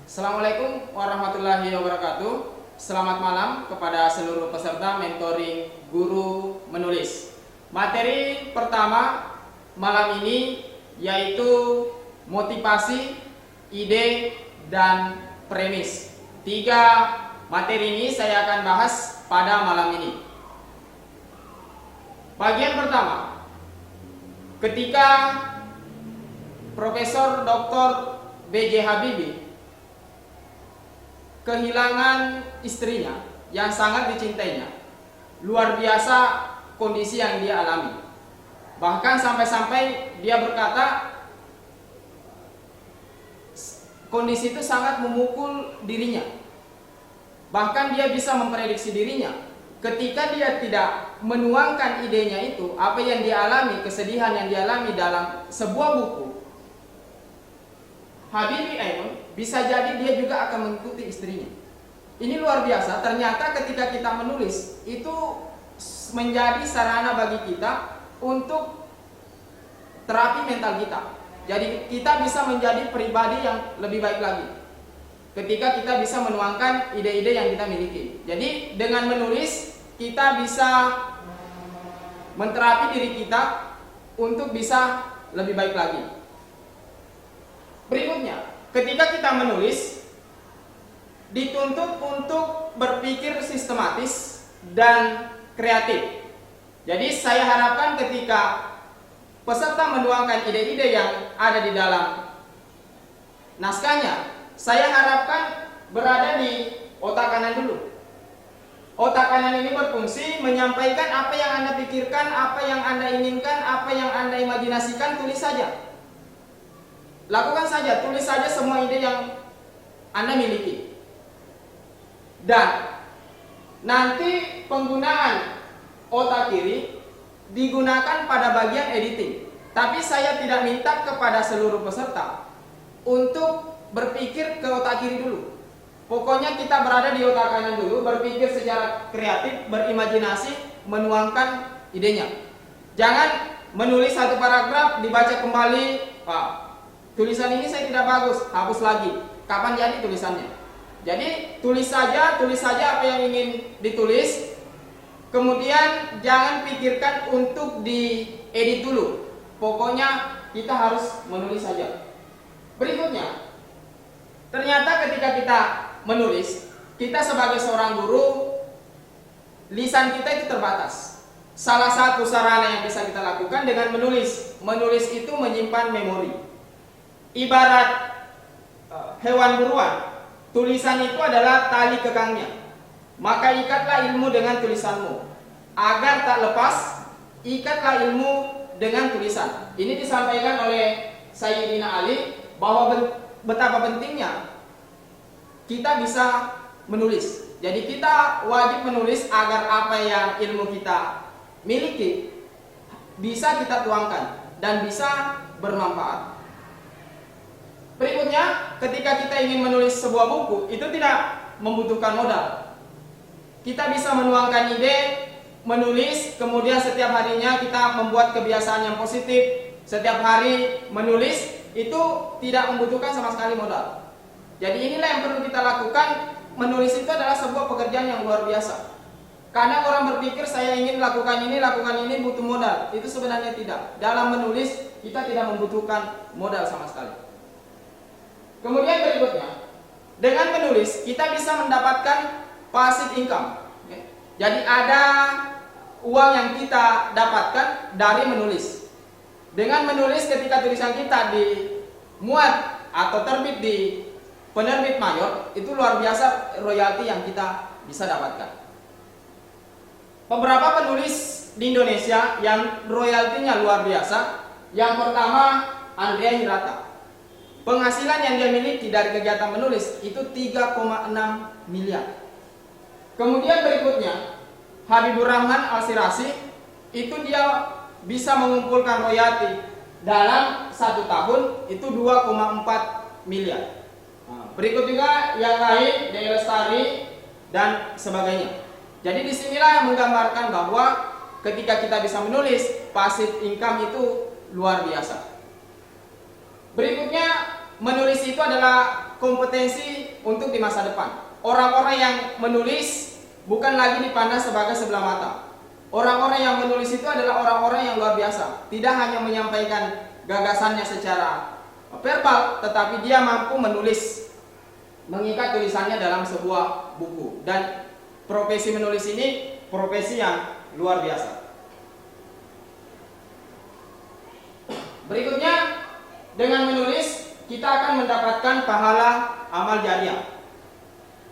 Assalamualaikum warahmatullahi wabarakatuh. Selamat malam kepada seluruh peserta mentoring guru menulis. Materi pertama malam ini yaitu motivasi, ide, dan premis. 3 materi ini saya akan bahas pada malam ini. Bagian pertama, ketika Profesor Dr. B.J. Habibie kehilangan istrinya yang sangat dicintainya. Luar biasa kondisi yang dia alami. Bahkan sampai-sampai dia berkata kondisi itu sangat memukul dirinya. Bahkan dia bisa memprediksi dirinya. Ketika dia tidak menuangkan idenya itu, apa yang dia alami, kesedihan yang dia alami dalam sebuah buku, Habibie Ainun bisa jadi dia juga akan mengikuti istrinya. Ini luar biasa. Ternyata ketika kita menulis itu menjadi sarana bagi kita untuk terapi mental kita. Jadi kita bisa menjadi pribadi yang lebih baik lagi ketika kita bisa menuangkan ide-ide yang kita miliki. Jadi dengan menulis kita bisa menterapi diri kita untuk bisa lebih baik lagi. Berikutnya, ketika kita menulis, dituntut untuk berpikir sistematis dan kreatif. Jadi saya harapkan ketika peserta menuangkan ide-ide yang ada di dalam naskahnya, saya harapkan berada di otak kanan dulu. Otak kanan ini berfungsi menyampaikan apa yang Anda pikirkan, apa yang Anda inginkan, apa yang Anda imajinasikan, tulis saja. Lakukan saja, tulis saja semua ide yang Anda miliki. Dan nanti penggunaan otak kiri digunakan pada bagian editing. Tapi saya tidak minta kepada seluruh peserta untuk berpikir ke otak kiri dulu. Pokoknya kita berada di otak kanan dulu, berpikir secara kreatif, berimajinasi, menuangkan idenya. Jangan menulis satu paragraf, dibaca kembali, tulisan ini saya tidak bagus, hapus lagi. Kapan jadi tulisannya? Jadi tulis saja apa yang ingin ditulis. Kemudian jangan pikirkan untuk diedit dulu. Pokoknya kita harus menulis saja. Berikutnya, ternyata ketika kita menulis, kita sebagai seorang guru, lisan kita itu terbatas. Salah satu sarana yang bisa kita lakukan dengan menulis. Menulis itu menyimpan memori. Ibarat hewan buruan, tulisan itu adalah tali kekangnya. Maka ikatlah ilmu dengan tulisanmu. Agar tak lepas, ikatlah ilmu dengan tulisan. Ini disampaikan oleh Sayyidina Ali bahwa betapa pentingnya kita bisa menulis. Jadi kita wajib menulis agar apa yang ilmu kita miliki bisa kita tuangkan dan bisa bermanfaat. Berikutnya, ketika kita ingin menulis sebuah buku, itu tidak membutuhkan modal. Kita bisa menuangkan ide, menulis, kemudian setiap harinya kita membuat kebiasaan yang positif. Setiap hari menulis, itu tidak membutuhkan sama sekali modal. Jadi inilah yang perlu kita lakukan. Menulis itu adalah sebuah pekerjaan yang luar biasa. Kadang orang berpikir saya ingin lakukan ini butuh modal. Itu sebenarnya tidak. Dalam menulis, kita tidak membutuhkan modal sama sekali. Kemudian berikutnya, dengan menulis kita bisa mendapatkan passive income. Jadi ada uang yang kita dapatkan dari menulis. Dengan menulis, ketika tulisan kita dimuat atau terbit di penerbit mayor, itu luar biasa royalti yang kita bisa dapatkan. Beberapa penulis di Indonesia yang royaltinya luar biasa. Yang pertama, Andrea Hirata. Penghasilan yang dia miliki dari kegiatan menulis itu 3,6 miliar. Kemudian berikutnya, Habibur Rahman Al-Sirasi, itu dia bisa mengumpulkan royalti dalam 1 tahun itu 2,4 miliar. Berikut juga yang lain, Dewi Lestari dan sebagainya. Jadi disinilah yang menggambarkan bahwa ketika kita bisa menulis, passive income itu luar biasa. Berikutnya, menulis itu adalah kompetensi untuk di masa depan. Orang-orang yang menulis bukan lagi dipandang sebagai sebelah mata. Orang-orang yang menulis itu adalah orang-orang yang luar biasa. Tidak hanya menyampaikan gagasannya secara verbal, tetapi dia mampu menulis, mengikat tulisannya dalam sebuah buku. Dan profesi menulis ini profesi yang luar biasa. Berikutnya, dengan menulis kita akan mendapatkan pahala amal jariah.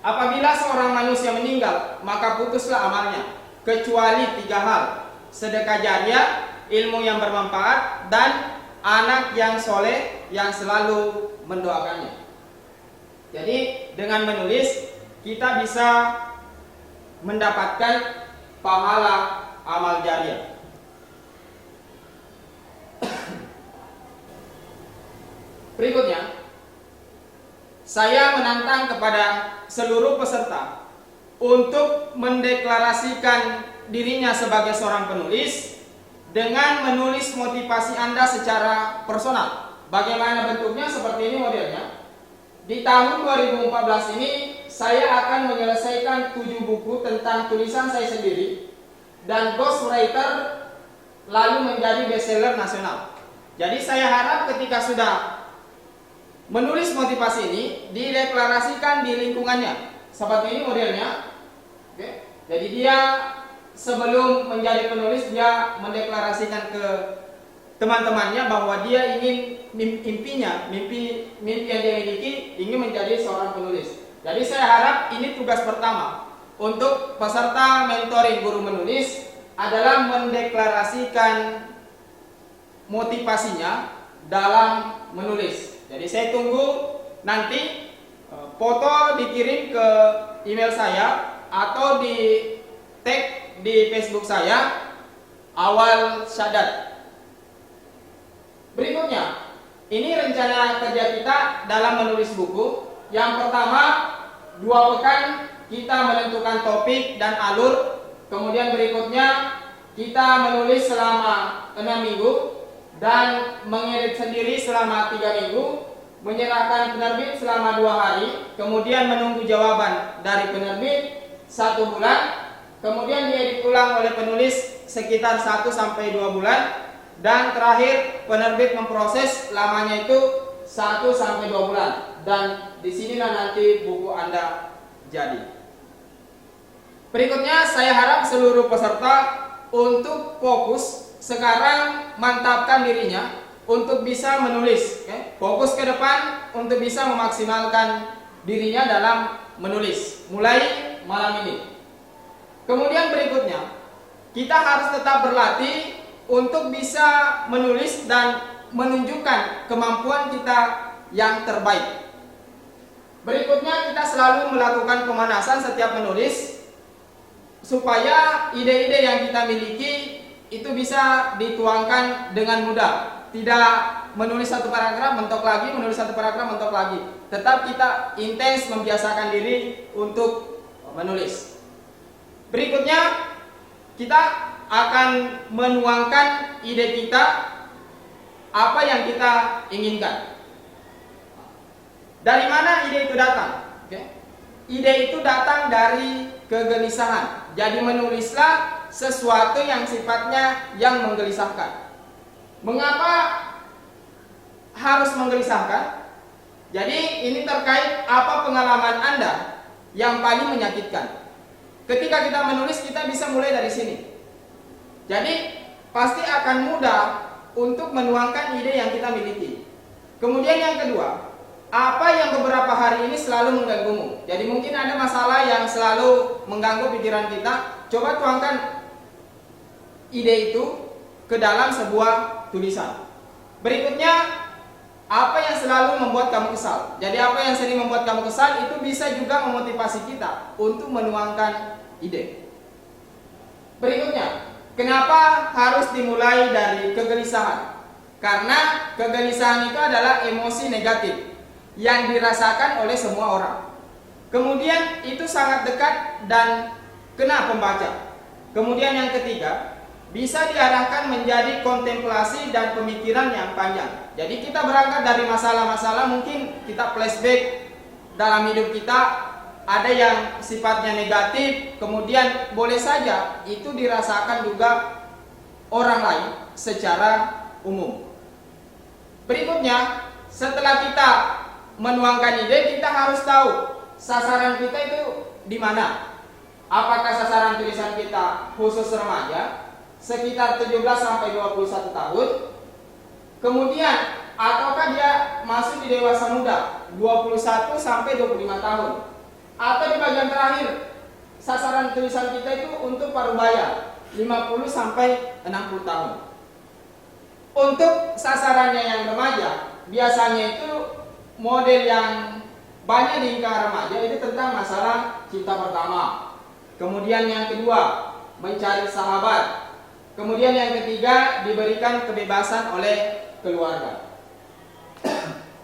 Apabila seorang manusia meninggal, maka putuslah amalnya, kecuali 3 hal: sedekah jariah, ilmu yang bermanfaat, dan anak yang soleh yang selalu mendoakannya. Jadi dengan menulis kita bisa mendapatkan pahala amal jariah. Berikutnya, saya menantang kepada seluruh peserta untuk mendeklarasikan dirinya sebagai seorang penulis dengan menulis motivasi Anda secara personal. Bagaimana bentuknya? Seperti ini modelnya. Di tahun 2014 ini saya akan menyelesaikan 7 buku tentang tulisan saya sendiri dan ghostwriter, lalu menjadi bestseller nasional. Jadi saya harap ketika sudah menulis motivasi ini dideklarasikan di lingkungannya. Seperti ini modelnya. Oke. Jadi dia sebelum menjadi penulis, dia mendeklarasikan ke teman-temannya bahwa dia ingin mimpi yang dia miliki ingin menjadi seorang penulis. Jadi saya harap ini tugas pertama untuk peserta mentoring guru menulis adalah mendeklarasikan motivasinya dalam menulis. Jadi saya tunggu nanti foto dikirim ke email saya atau di tag di Facebook saya, Awal Syadat. Berikutnya, ini rencana kerja kita dalam menulis buku. Yang pertama, 2 pekan kita menentukan topik dan alur. Kemudian berikutnya kita menulis selama 6 minggu dan mengedit sendiri selama 3 minggu, menyerahkan penerbit selama 2 hari, kemudian menunggu jawaban dari penerbit 1 bulan, kemudian diedit ulang oleh penulis sekitar 1-2 bulan, dan terakhir penerbit memproses, lamanya itu 1-2 bulan, dan disinilah nanti buku Anda jadi. Berikutnya saya harap seluruh peserta untuk fokus sekarang, mantapkan dirinya untuk bisa menulis. Fokus ke depan untuk bisa memaksimalkan dirinya dalam menulis mulai malam ini. Kemudian berikutnya, kita harus tetap berlatih untuk bisa menulis dan menunjukkan kemampuan kita yang terbaik. Berikutnya, kita selalu melakukan pemanasan setiap menulis supaya ide-ide yang kita miliki itu bisa dituangkan dengan mudah. Tidak menulis 1 paragraf mentok lagi, menulis 1 paragraf mentok lagi. Tetap kita intens membiasakan diri untuk menulis. Berikutnya, kita akan menuangkan ide kita, apa yang kita inginkan. Dari mana ide itu datang? Ide itu datang dari kegelisahan. Jadi menulislah sesuatu yang sifatnya yang menggelisahkan. Mengapa harus menggelisahkan? Jadi ini terkait apa pengalaman Anda yang paling menyakitkan. Ketika kita menulis, kita bisa mulai dari sini. Jadi pasti akan mudah untuk menuangkan ide yang kita miliki. Kemudian yang kedua, apa yang beberapa hari ini selalu mengganggumu. Jadi mungkin ada masalah yang selalu mengganggu pikiran kita. Coba tuangkan ide itu ke dalam sebuah tulisan. Berikutnya, apa yang selalu membuat kamu kesal. Jadi apa yang sering membuat kamu kesal itu bisa juga memotivasi kita untuk menuangkan ide. Berikutnya, kenapa harus dimulai dari kegelisahan? Karena kegelisahan itu adalah emosi negatif yang dirasakan oleh semua orang. Kemudian itu sangat dekat dan kena pembaca. Kemudian yang ketiga, bisa diarahkan menjadi kontemplasi dan pemikiran yang panjang. Jadi kita berangkat dari masalah-masalah, mungkin kita flashback dalam hidup kita ada yang sifatnya negatif, kemudian boleh saja itu dirasakan juga orang lain secara umum. Berikutnya, setelah kita menuangkan ide, kita harus tahu sasaran kita itu di mana. Apakah sasaran tulisan kita khusus remaja sekitar 17 sampai 21 tahun? Kemudian, ataukah dia masuk di dewasa muda 21 sampai 25 tahun? Atau di bagian terakhir, sasaran tulisan kita itu untuk parubaya 50 sampai 60 tahun. Untuk sasarannya yang remaja, biasanya itu model yang banyak diinginkan remaja itu tentang masalah cinta pertama. Kemudian yang kedua, mencari sahabat. Kemudian yang ketiga, diberikan kebebasan oleh keluarga.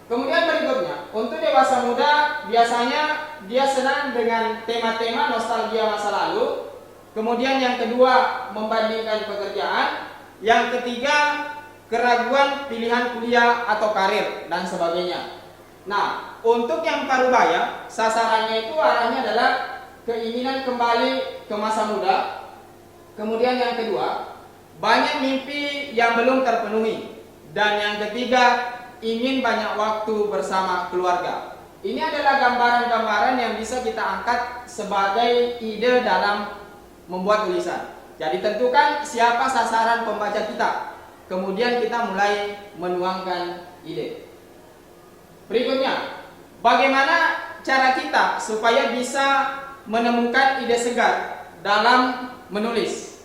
Kemudian berikutnya, untuk dewasa muda biasanya dia senang dengan tema-tema nostalgia masa lalu. Kemudian yang kedua, membandingkan pekerjaan. Yang ketiga, keraguan pilihan kuliah atau karir dan sebagainya. Nah, untuk yang parubaya, sasarannya itu arahnya adalah keinginan kembali ke masa muda. Kemudian yang kedua, banyak mimpi yang belum terpenuhi. Dan yang ketiga, ingin banyak waktu bersama keluarga. Ini adalah gambaran-gambaran yang bisa kita angkat sebagai ide dalam membuat tulisan. Jadi tentukan siapa sasaran pembaca kita. Kemudian kita mulai menuangkan ide. Berikutnya, bagaimana cara kita supaya bisa menemukan ide segar dalam menulis?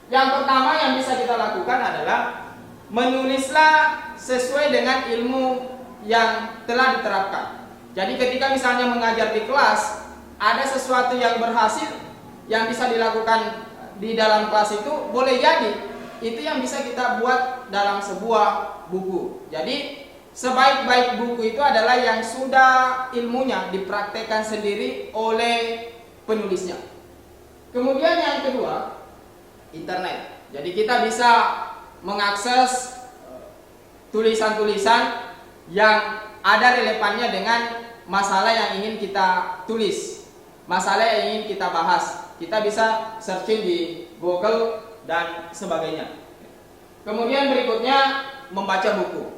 Yang pertama yang bisa kita lakukan adalah menulislah sesuai dengan ilmu yang telah diterapkan. Jadi ketika misalnya mengajar di kelas, ada sesuatu yang berhasil yang bisa dilakukan di dalam kelas itu, boleh jadi itu yang bisa kita buat dalam sebuah buku. Jadi sebaik-baik buku itu adalah yang sudah ilmunya dipraktekkan sendiri oleh penulisnya. Kemudian yang kedua, internet. Jadi kita bisa mengakses tulisan-tulisan yang ada relevannya dengan masalah yang ingin kita tulis, masalah yang ingin kita bahas. Kita bisa searching di Google dan sebagainya. Kemudian berikutnya, membaca buku.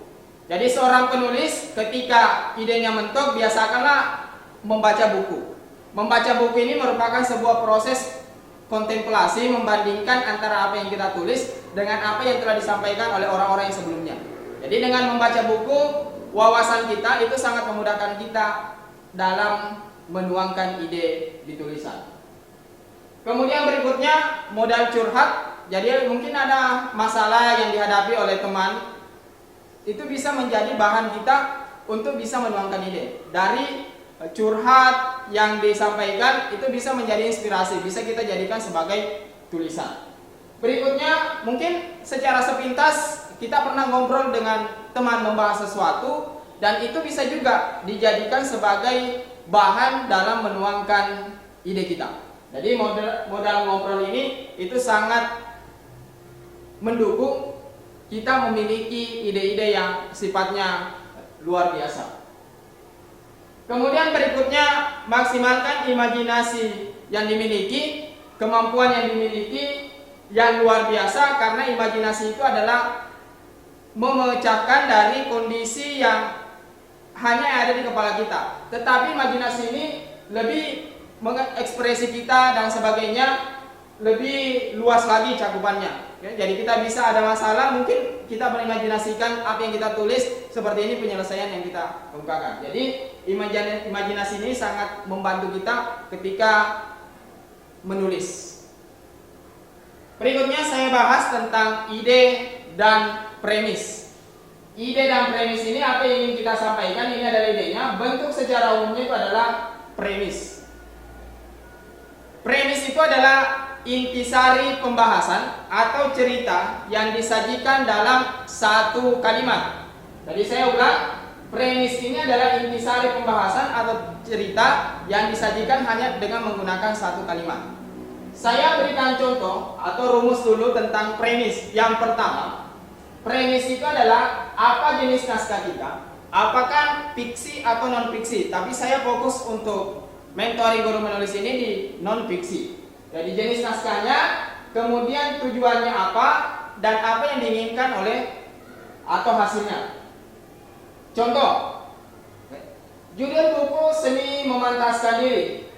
Jadi seorang penulis ketika idenya mentok, biasakanlah membaca buku. Membaca buku ini merupakan sebuah proses kontemplasi, membandingkan antara apa yang kita tulis dengan apa yang telah disampaikan oleh orang-orang yang sebelumnya. Jadi dengan membaca buku, wawasan kita itu sangat memudahkan kita dalam menuangkan ide di tulisan. Kemudian berikutnya, modal curhat. Jadi mungkin ada masalah yang dihadapi oleh teman, itu bisa menjadi bahan kita untuk bisa menuangkan ide. Dari curhat yang disampaikan itu bisa menjadi inspirasi, bisa kita jadikan sebagai tulisan. Berikutnya, mungkin secara sepintas kita pernah ngobrol dengan teman membahas sesuatu, dan itu bisa juga dijadikan sebagai bahan dalam menuangkan ide kita. Jadi modal ngobrol ini itu sangat mendukung kita memiliki ide-ide yang sifatnya luar biasa. Kemudian berikutnya, maksimalkan imajinasi yang dimiliki, kemampuan yang dimiliki yang luar biasa, karena imajinasi itu adalah memecahkan dari kondisi yang hanya ada di kepala kita. Tetapi imajinasi ini lebih mengekspresi kita dan sebagainya, lebih luas lagi cakupannya. Jadi kita bisa ada masalah, mungkin kita mengimajinasikan apa yang kita tulis, seperti ini penyelesaian yang kita kemukakan. Jadi imajinasi ini sangat membantu kita ketika menulis. Berikutnya saya bahas tentang ide dan premis. Ide dan premis ini apa yang ingin kita sampaikan, ini adalah idenya. Bentuk secara umumnya itu adalah premis. Premis itu adalah intisari pembahasan atau cerita yang disajikan dalam satu kalimat. Jadi saya ulang, premis ini adalah intisari pembahasan atau cerita yang disajikan hanya dengan menggunakan satu kalimat. Saya berikan contoh atau rumus dulu tentang premis. Yang pertama, premis itu adalah apa jenis naskah kita, apakah fiksi atau non fiksi, tapi saya fokus untuk mentoring guru menulis ini di non fiksi. Jadi jenis naskahnya, kemudian tujuannya apa, dan apa yang diinginkan oleh atau hasilnya. Contoh, judul buku Seni Memantaskan Diri.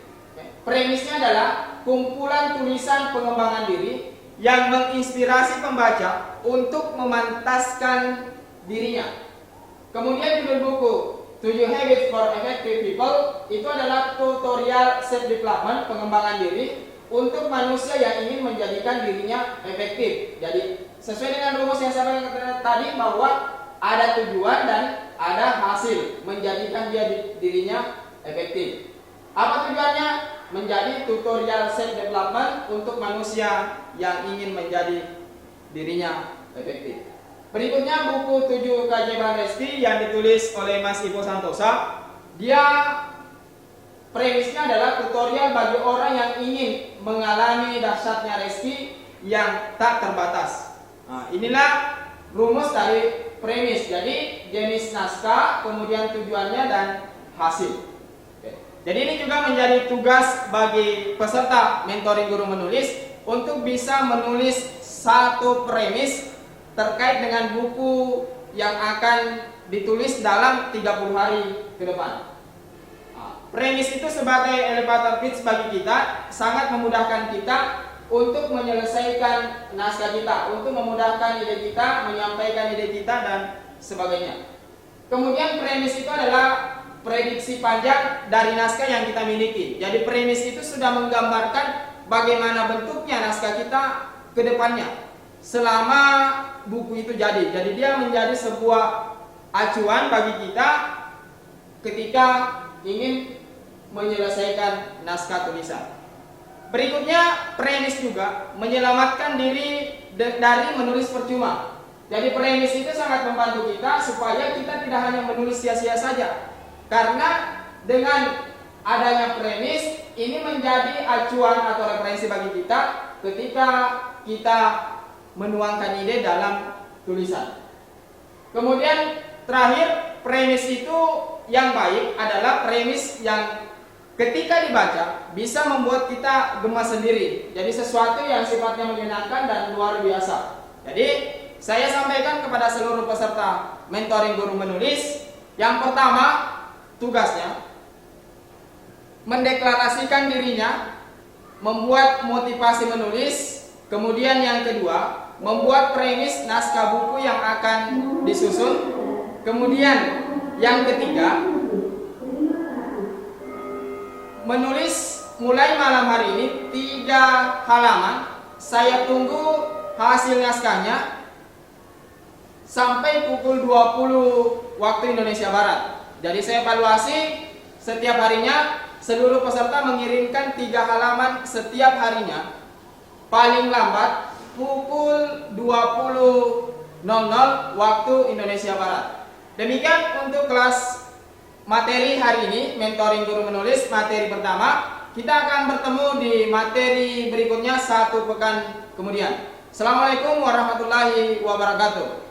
Premisnya adalah kumpulan tulisan pengembangan diri yang menginspirasi pembaca untuk memantaskan dirinya. Kemudian judul buku 7 Habits for Effective People itu adalah tutorial self development, pengembangan diri untuk manusia yang ingin menjadikan dirinya efektif. Jadi sesuai dengan rumus yang saya katakan tadi, bahwa ada tujuan dan ada hasil menjadikan dirinya efektif. Apa tujuannya? Menjadi tutorial self development untuk manusia yang ingin menjadi dirinya efektif. Berikutnya buku 7 Keajaiban Reski yang ditulis oleh Mas Ivo Santosa. Dia premisnya adalah tutorial bagi orang yang ingin mengalami dahsyatnya rezeki yang tak terbatas. Nah, inilah rumus dari premis. Jadi jenis naskah, kemudian tujuannya dan hasil. Jadi ini juga menjadi tugas bagi peserta mentoring guru menulis untuk bisa menulis satu premis terkait dengan buku yang akan ditulis dalam 30 hari ke depan. Premis itu sebagai elevator pitch bagi kita, sangat memudahkan kita untuk menyelesaikan naskah kita, untuk memudahkan ide kita, menyampaikan ide kita dan sebagainya. Kemudian premis itu adalah prediksi panjang dari naskah yang kita miliki. Jadi premis itu sudah menggambarkan bagaimana bentuknya naskah kita ke depannya selama buku itu jadi. Jadi dia menjadi sebuah acuan bagi kita ketika ingin menyelesaikan naskah tulisan. Berikutnya, premis juga menyelamatkan diri dari menulis percuma. Jadi premis itu sangat membantu kita supaya kita tidak hanya menulis sia-sia saja. Karena dengan adanya premis ini menjadi acuan atau referensi bagi kita ketika kita menuangkan ide dalam tulisan. Kemudian terakhir, premis itu yang baik adalah premis yang ketika dibaca bisa membuat kita gemas sendiri. Jadi sesuatu yang sifatnya menyenangkan dan luar biasa. Jadi saya sampaikan kepada seluruh peserta mentoring guru menulis, yang pertama tugasnya mendeklarasikan dirinya, membuat motivasi menulis. Kemudian yang kedua, membuat premis naskah buku yang akan disusun. Kemudian yang ketiga, menulis mulai malam hari ini 3 halaman. Saya tunggu hasil naskahnya sampai pukul 20 waktu Indonesia Barat. Jadi saya evaluasi setiap harinya, seluruh peserta mengirimkan 3 halaman setiap harinya, paling lambat pukul 20.00 waktu Indonesia Barat. Demikian untuk kelas materi hari ini, mentoring guru menulis materi pertama. Kita akan bertemu di materi berikutnya 1 pekan kemudian. Assalamualaikum warahmatullahi wabarakatuh.